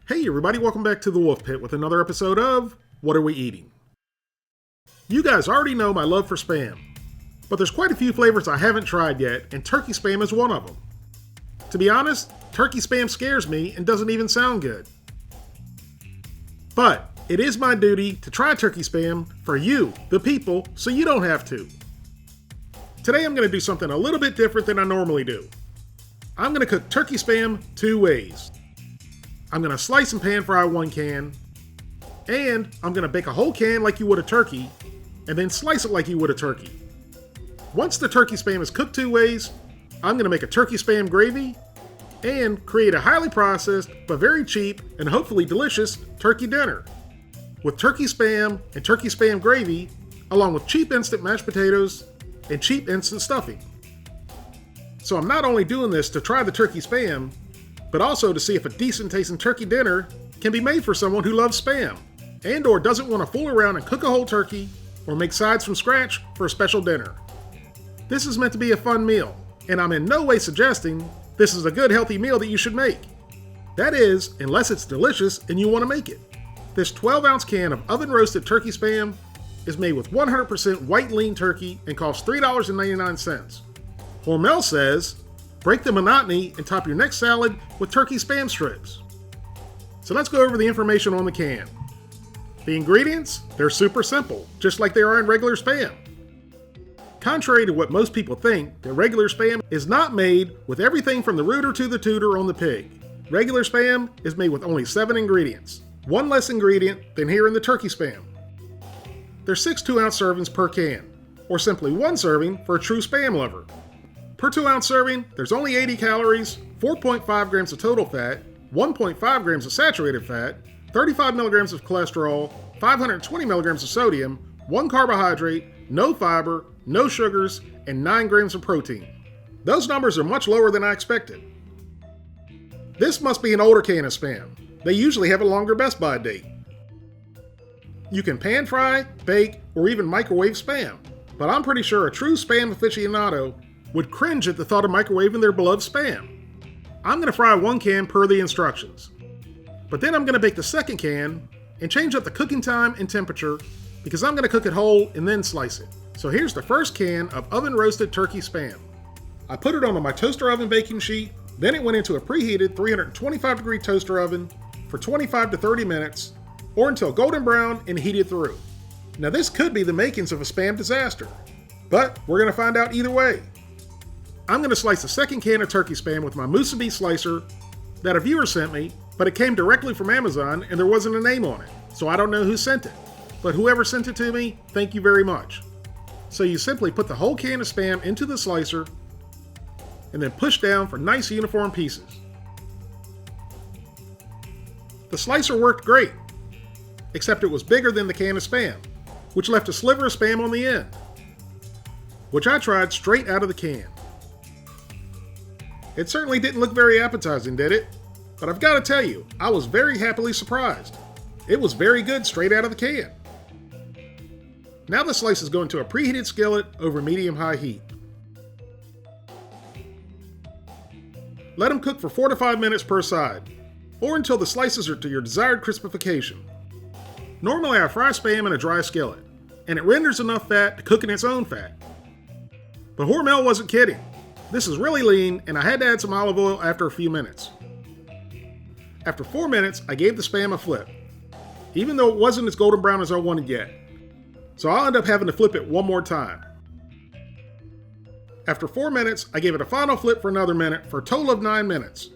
Hey everybody, welcome back to the Wolfe Pit with another episode of What Are We Eating? You guys already know my love for Spam, but there's quite a few flavors I haven't tried yet, and turkey Spam is one of them. To be honest, turkey Spam scares me and doesn't even sound good. But it is my duty to try turkey Spam for you, the people, so you don't have to. Today I'm going to do something a little bit different than I normally do. I'm going to cook turkey Spam two ways. I'm going to slice and pan fry one can, and I'm going to bake a whole can like you would a turkey, and then slice it like you would a turkey. Once the turkey Spam is cooked two ways, I'm going to make a turkey Spam gravy, and create a highly processed, but very cheap, and hopefully delicious turkey dinner. With turkey Spam and turkey Spam gravy, along with cheap instant mashed potatoes, and cheap instant stuffing. So I'm not only doing this to try the turkey Spam, but also to see if a decent tasting turkey dinner can be made for someone who loves Spam, and or doesn't want to fool around and cook a whole turkey, or make sides from scratch for a special dinner. This is meant to be a fun meal, and I'm in no way suggesting this is a good healthy meal that you should make. That is, unless it's delicious and you want to make it. This 12-ounce can of oven-roasted turkey Spam is made with 100% white lean turkey and costs $3.99. Hormel says, break the monotony and top your next salad with turkey Spam strips. So let's go over the information on the can. The ingredients, they're super simple, just like they are in regular Spam. Contrary to what most people think, the regular Spam is not made with everything from the rooter to the tutor on the pig. Regular Spam is made with only 7 ingredients, one less ingredient than here in the turkey Spam. There's 6 2-ounce servings per can, or simply 1 serving for a true Spam lover. Per 2-ounce serving, there's only 80 calories, 4.5 grams of total fat, 1.5 grams of saturated fat, 35 milligrams of cholesterol, 520 milligrams of sodium, 1 carbohydrate, no fiber, no sugars, and 9 grams of protein. Those numbers are much lower than I expected. This must be an older can of Spam. They usually have a longer best by date. You can pan fry, bake, or even microwave Spam, but I'm pretty sure a true Spam aficionado would cringe at the thought of microwaving their beloved Spam. I'm going to fry one can per the instructions. But then I'm going to bake the second can and change up the cooking time and temperature because I'm going to cook it whole and then slice it. So here's the first can of oven-roasted turkey Spam. I put it on my toaster oven baking sheet, then it went into a preheated 325-degree toaster oven for 25 to 30 minutes, or until golden brown and heated through. Now this could be the makings of a Spam disaster, but we're going to find out either way. I'm going to slice the second can of turkey Spam with my musubi slicer that a viewer sent me, but it came directly from Amazon and there wasn't a name on it, so I don't know who sent it. But whoever sent it to me, thank you very much. So you simply put the whole can of Spam into the slicer and then push down for nice uniform pieces. The slicer worked great, except it was bigger than the can of Spam, which left a sliver of Spam on the end, which I tried straight out of the can. It certainly didn't look very appetizing, did it? But I've got to tell you, I was very happily surprised. It was very good straight out of the can. Now the slices go into a preheated skillet over medium-high heat. Let them cook for 4 to 5 minutes per side, or until the slices are to your desired crispification. Normally I fry Spam in a dry skillet, and it renders enough fat to cook in its own fat. But Hormel wasn't kidding. This is really lean, and I had to add some olive oil after a few minutes. After 4 minutes, I gave the Spam a flip, even though it wasn't as golden brown as I wanted yet. So I'll end up having to flip it one more time. After 4 minutes, I gave it a final flip for another minute for a total of 9 minutes.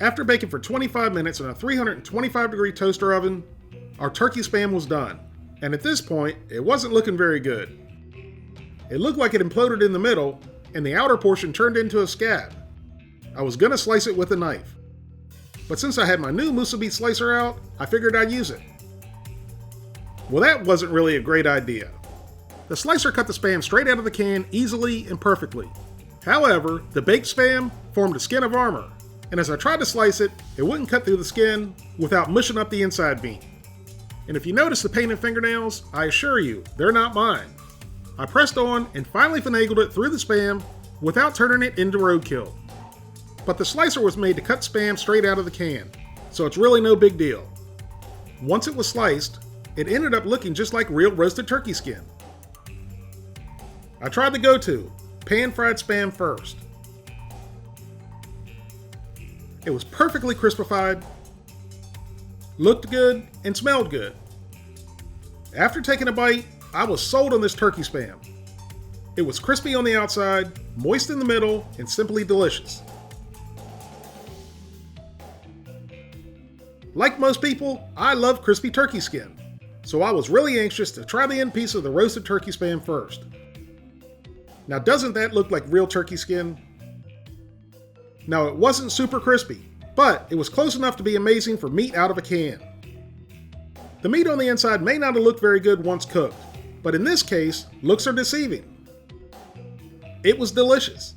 After baking for 25 minutes in a 325-degree toaster oven, our turkey Spam was done, and at this point, it wasn't looking very good. It looked like it imploded in the middle, and the outer portion turned into a scab. I was gonna slice it with a knife. But since I had my new musubi slicer out, I figured I'd use it. Well, that wasn't really a great idea. The slicer cut the Spam straight out of the can easily and perfectly. However, the baked Spam formed a skin of armor, and as I tried to slice it, it wouldn't cut through the skin without mushing up the inside beam. And if you notice the painted fingernails, I assure you, they're not mine. I pressed on and finally finagled it through the Spam without turning it into roadkill. but the slicer was made to cut Spam straight out of the can, so it's really no big deal. Once it was sliced, it ended up looking just like real roasted turkey skin. I tried the go-to, pan-fried Spam first. It was perfectly crispified, looked good, and smelled good. After taking a bite, I was sold on this turkey Spam. It was crispy on the outside, moist in the middle, and simply delicious. Like most people, I love crispy turkey skin, so I was really anxious to try the end piece of the roasted turkey Spam first. Now, doesn't that look like real turkey skin? Now, it wasn't super crispy, but it was close enough to be amazing for meat out of a can. The meat on the inside may not have looked very good once cooked, but in this case, looks are deceiving. It was delicious.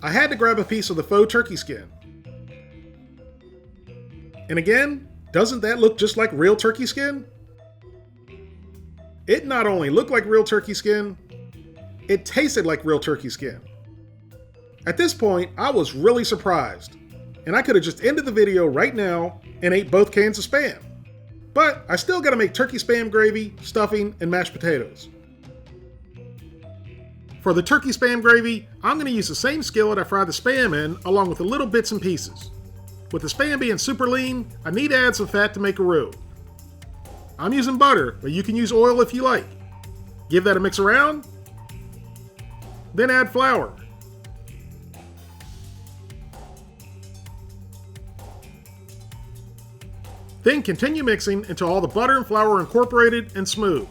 I had to grab a piece of the faux turkey skin. And again, doesn't that look just like real turkey skin? It not only looked like real turkey skin, it tasted like real turkey skin. At this point, I was really surprised, and I could have just ended the video right now and ate both cans of Spam. But I still gotta make turkey Spam gravy, stuffing, and mashed potatoes. For the turkey Spam gravy, I'm gonna use the same skillet I fried the Spam in, along with the little bits and pieces. With the Spam being super lean, I need to add some fat to make a roux. I'm using butter, but you can use oil if you like. Give that a mix around, then add flour. Then continue mixing until all the butter and flour are incorporated and smooth.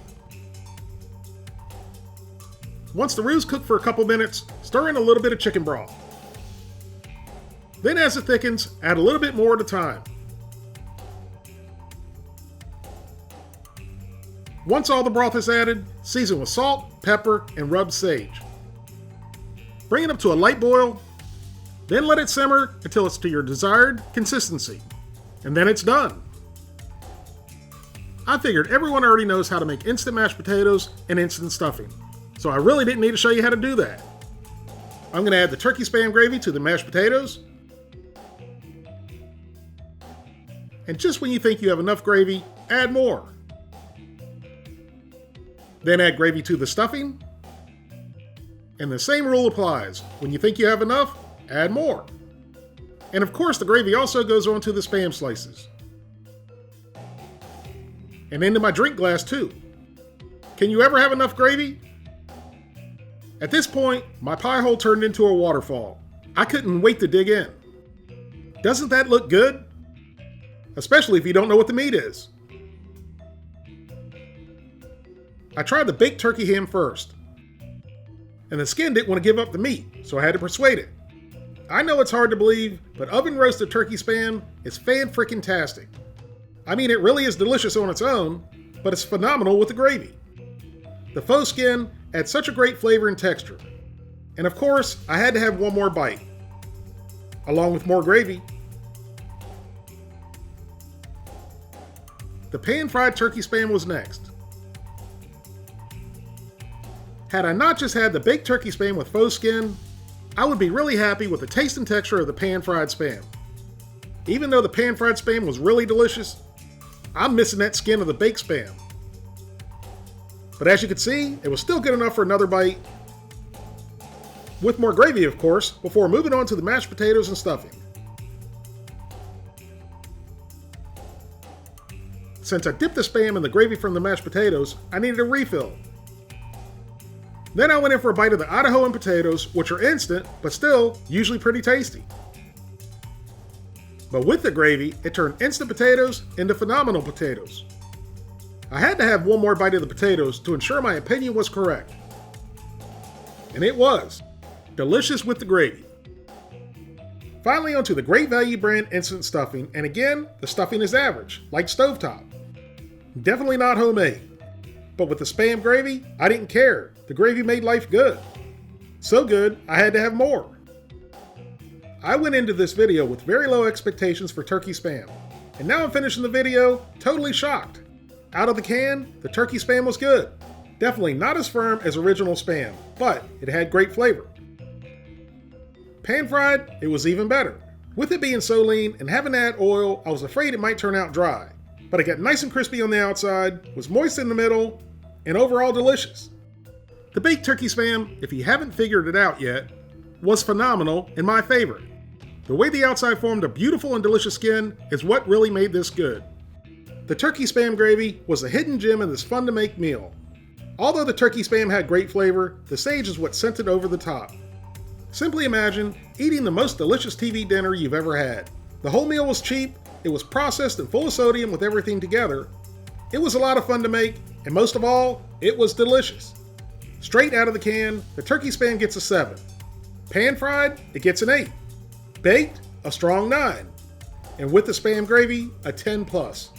Once the roux's cooked for a couple minutes, stir in a little bit of chicken broth. Then as it thickens, add a little bit more at a time. Once all the broth is added, season with salt, pepper, and rubbed sage. Bring it up to a light boil, then let it simmer until it's to your desired consistency. And then it's done. I figured everyone already knows how to make instant mashed potatoes and instant stuffing, so I really didn't need to show you how to do that. I'm going to add the turkey Spam gravy to the mashed potatoes. And just when you think you have enough gravy, add more. Then add gravy to the stuffing. And the same rule applies. When you think you have enough, add more. And of course, the gravy also goes onto the Spam slices. And into my drink glass too. Can you ever have enough gravy? At this point, my pie hole turned into a waterfall. I couldn't wait to dig in. Doesn't that look good? Especially if you don't know what the meat is. I tried the baked turkey ham first. And the skin didn't want to give up the meat, so I had to persuade it. I know it's hard to believe, but oven roasted turkey Spam is fan-frickin-tastic. I mean, it really is delicious on its own, but it's phenomenal with the gravy. The faux skin adds such a great flavor and texture. And of course, I had to have one more bite, along with more gravy. The pan-fried turkey Spam was next. Had I not just had the baked turkey Spam with faux skin, I would be really happy with the taste and texture of the pan-fried Spam. Even though the pan-fried Spam was really delicious, I'm missing that skin of the baked Spam. But as you can see, it was still good enough for another bite. With more gravy, of course, before moving on to the mashed potatoes and stuffing. Since I dipped the Spam in the gravy from the mashed potatoes, I needed a refill. Then I went in for a bite of the Idahoan potatoes, which are instant, but still usually pretty tasty. But with the gravy, it turned instant potatoes into phenomenal potatoes. I had to have one more bite of the potatoes to ensure my opinion was correct. And it was. Delicious with the gravy. Finally onto the Great Value brand instant stuffing, and again, the stuffing is average, like stovetop. Definitely not homemade. But with the Spam gravy, I didn't care. The gravy made life good. So good, I had to have more. I went into this video with very low expectations for turkey Spam, and now I'm finishing the video totally shocked. Out of the can, the turkey Spam was good. Definitely not as firm as original Spam, but it had great flavor. Pan fried, it was even better. With it being so lean and having to add oil, I was afraid it might turn out dry. But it got nice and crispy on the outside, was moist in the middle, and overall delicious. The baked turkey spam, if you haven't figured it out yet, was phenomenal and my favorite. The way the outside formed a beautiful and delicious skin is what really made this good. The turkey spam gravy was a hidden gem in this fun to make meal. Although the turkey spam had great flavor, the sage is what sent it over the top. Simply imagine eating the most delicious TV dinner you've ever had. The whole meal was cheap, it was processed and full of sodium with everything together. It was a lot of fun to make, and most of all, it was delicious. Straight out of the can, the turkey spam gets a 7. Pan fried, it gets an 8. Baked, a strong 9. And with the spam gravy, a 10 plus.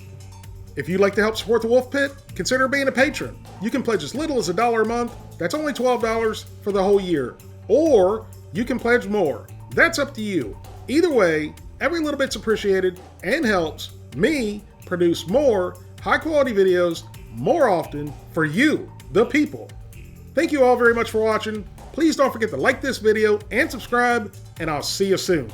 If you'd like to help support the Wolfe Pit, consider being a patron. You can pledge as little as $1 a month, that's only $12 for the whole year. Or you can pledge more, that's up to you. Either way, every little bit's appreciated and helps me produce more high quality videos more often for you, the people. Thank you all very much for watching. Please don't forget to like this video and subscribe, and I'll see you soon.